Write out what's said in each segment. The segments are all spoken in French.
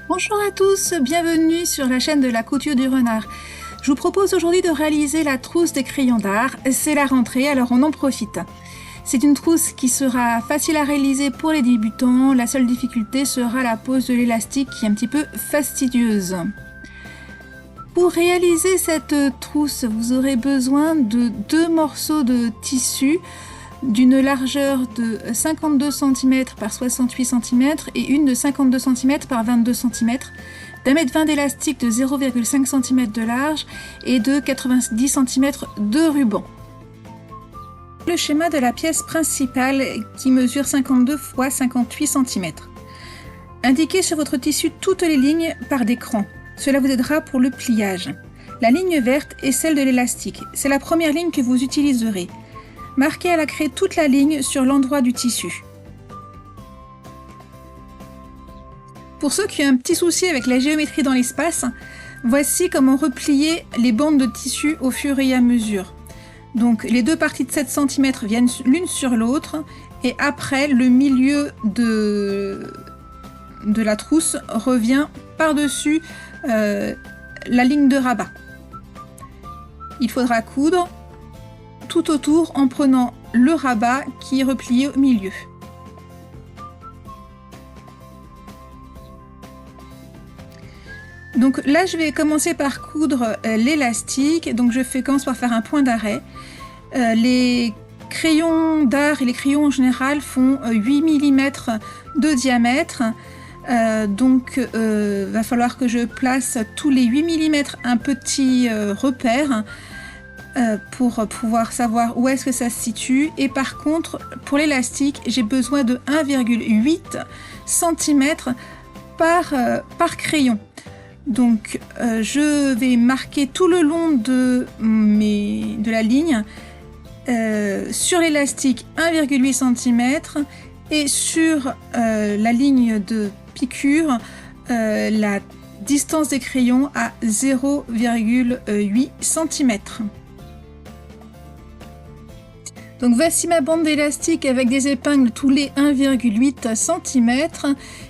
Bonjour à tous, bienvenue sur la chaîne de la couture du renard. Je vous propose aujourd'hui de réaliser la trousse des crayons d'art. C'est la rentrée, alors on en profite. C'est une trousse qui sera facile à réaliser pour les débutants. La seule difficulté sera la pose de l'élastique qui est un petit peu fastidieuse. Pour réaliser cette trousse, vous aurez besoin de 2 morceaux de tissu d'une largeur de 52 cm par 68 cm et une de 52 cm par 22 cm, d'1,20 m d'élastique de 0,5 cm de large et de 90 cm de ruban. Le schéma de la pièce principale qui mesure 52 x 58 cm. Indiquez sur votre tissu toutes les lignes par des crans. Cela vous aidera pour le pliage. La ligne verte est celle de l'élastique. C'est la première ligne que vous utiliserez. Marquez à la craie toute la ligne sur l'endroit du tissu. Pour ceux qui ont un petit souci avec la géométrie dans l'espace, voici comment replier les bandes de tissu au fur et à mesure. Donc les deux parties de 7 cm viennent l'une sur l'autre et après le milieu de la trousse revient par-dessus la ligne de rabat. Il faudra coudre tout autour en prenant le rabat qui est replié au milieu. Donc là je vais commencer par coudre l'élastique, donc commence par faire un point d'arrêt. Les crayons d'art et les crayons en général font 8 mm de diamètre, donc va falloir que je place tous les 8 mm un petit repère pour pouvoir savoir où est-ce que ça se situe. Et par contre pour l'élastique j'ai besoin de 1,8 cm par crayon. Donc je vais marquer tout le long de la ligne sur l'élastique 1,8 cm et sur la ligne de piqûre la distance des crayons à 0,8 cm. Donc voici ma bande d'élastique avec des épingles tous les 1,8 cm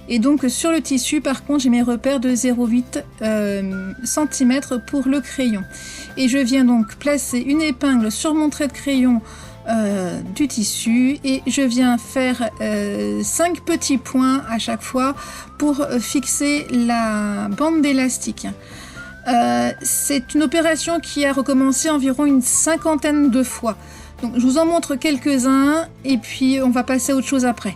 et donc sur le tissu par contre j'ai mes repères de 0,8 cm pour le crayon. Et je viens donc placer une épingle sur mon trait de crayon du tissu et je viens faire 5 petits points à chaque fois pour fixer la bande d'élastique. C'est une opération qui a recommencé environ une 50aine de fois. Donc, je vous en montre quelques-uns et puis on va passer à autre chose après.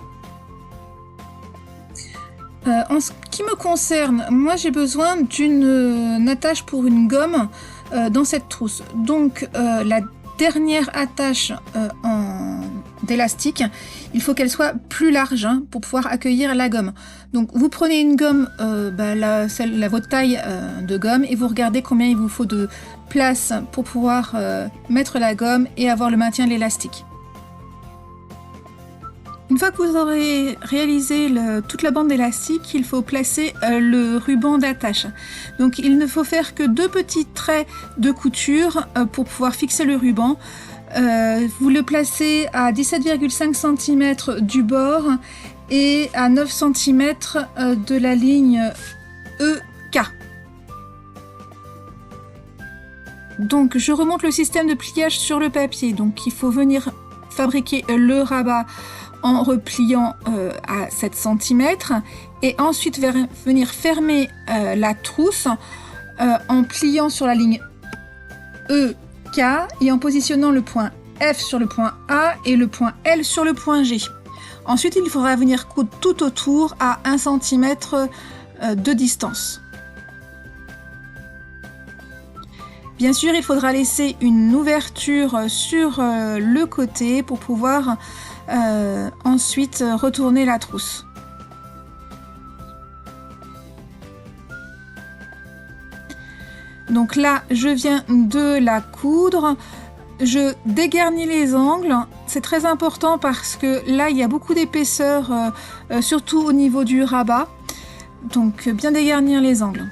En ce qui me concerne, moi j'ai besoin d'une attache pour une gomme dans cette trousse. Donc la dernière attache d'élastique, il faut qu'elle soit plus large pour pouvoir accueillir la gomme. Donc vous prenez une gomme, votre taille de gomme et vous regardez combien il vous faut de place pour pouvoir mettre la gomme et avoir le maintien de l'élastique. Une fois que vous aurez réalisé toute la bande d'élastique, il faut placer le ruban d'attache. Donc il ne faut faire que 2 petits traits de couture pour pouvoir fixer le ruban. Vous le placez à 17,5 cm du bord et à 9 cm de la ligne EK. Donc je remonte le système de pliage sur le papier. Donc il faut venir fabriquer le rabat en repliant à 7 cm et ensuite venir fermer la trousse en pliant sur la ligne EK et en positionnant le point F sur le point A et le point L sur le point G. Ensuite il faudra venir coudre tout autour à 1 cm de distance. Bien sûr, il faudra laisser une ouverture sur le côté pour pouvoir ensuite retourner la trousse. Donc là, je viens de la coudre. Je dégarnis les angles. C'est très important parce que là, il y a beaucoup d'épaisseur, surtout au niveau du rabat. Donc, bien dégarnir les angles.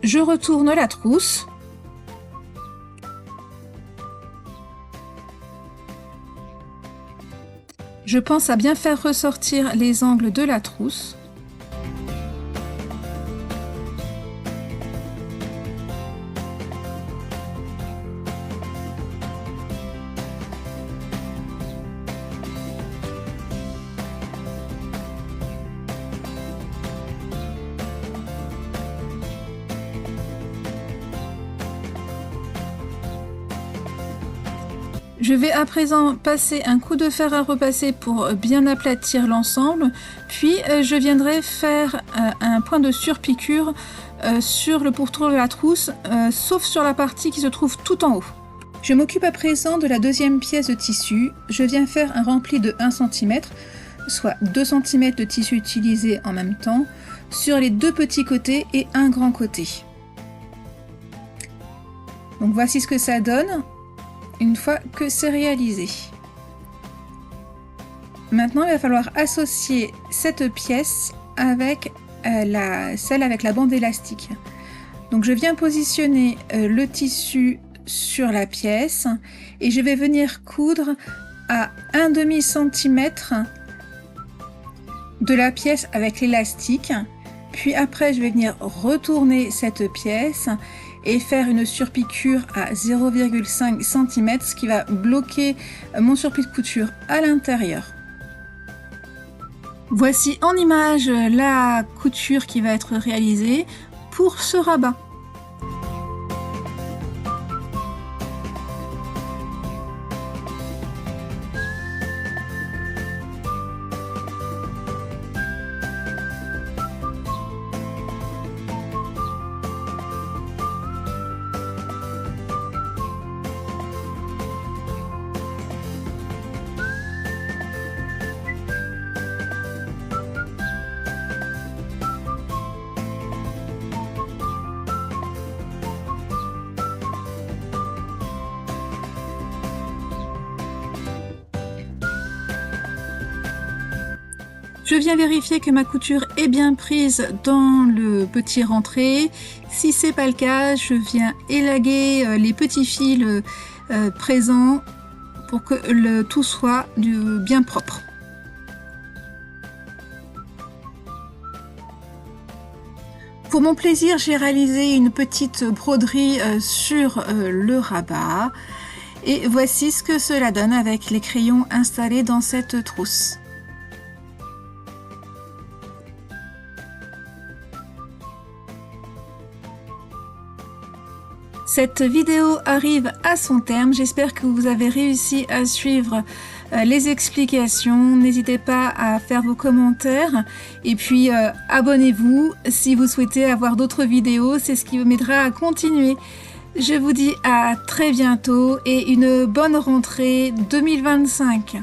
Je retourne la trousse. Je pense à bien faire ressortir les angles de la trousse. Je vais à présent passer un coup de fer à repasser pour bien aplatir l'ensemble, puis je viendrai faire un point de surpiqûre sur le pourtour de la trousse, sauf sur la partie qui se trouve tout en haut. Je m'occupe à présent de la deuxième pièce de tissu. Je viens faire un rempli de 1 cm, soit 2 cm de tissu utilisé en même temps, sur les 2 petits côtés et un grand côté. Donc voici ce que ça donne une fois que c'est réalisé. Maintenant, il va falloir associer cette pièce avec celle avec la bande élastique. Donc je viens positionner le tissu sur la pièce et je vais venir coudre à 1/2 cm de la pièce avec l'élastique. Puis après, je vais venir retourner cette pièce et faire une surpiqûre à 0,5 cm, ce qui va bloquer mon surplis de couture à l'intérieur. Voici en image la couture qui va être réalisée pour ce rabat. Je viens vérifier que ma couture est bien prise dans le petit rentré. Si c'est pas le cas, je viens élaguer les petits fils présents pour que le tout soit bien propre. Pour mon plaisir, j'ai réalisé une petite broderie sur le rabat. Et voici ce que cela donne avec les crayons installés dans cette trousse. Cette vidéo arrive à son terme. J'espère que vous avez réussi à suivre les explications. N'hésitez pas à faire vos commentaires et puis abonnez-vous si vous souhaitez avoir d'autres vidéos. C'est ce qui m'aidera à continuer. Je vous dis à très bientôt et une bonne rentrée 2025.